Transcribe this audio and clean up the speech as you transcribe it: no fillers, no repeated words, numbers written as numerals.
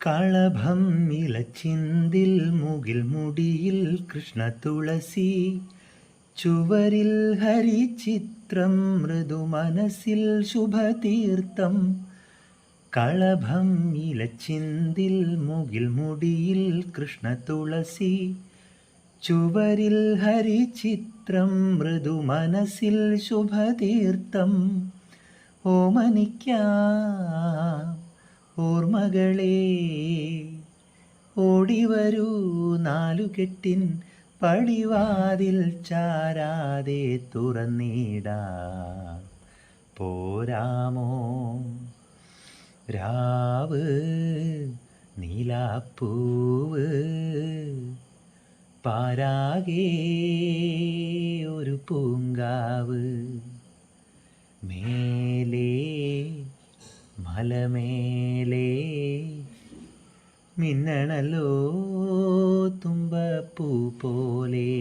കളഭം ഇലച്ചിന്തിൽ മുകിൽ മുടിയിൽ കൃഷ്ണ തുളസി, ചുവരിൽ ഹരിചിത്രം മൃദു മനസ്സിൽ ശുഭതീർത്ഥം. കളഭം ഇലച്ചിന്തിൽ മുകിൽ മുടിയിൽ കൃഷ്ണ തുളസി, ചുവരിൽ ഹരിചിത്രം മൃദു മനസ്സിൽ ശുഭതീർത്ഥം. ഓമനിക്കാം ഓർമ്മകളെ, ഓടിവരൂ നാലുകെട്ടിൻ പടിവാതിൽ ചാരാതെ തുറന്നിടാം. പോരാമോ രാവ് നീലാപ്പൂവ്, പാരാകെ ഒരു പൂങ്കാവ്. മേലേ മലമേലേ മിന്നണല്ലോ തുമ്പപ്പൂ പോലെ.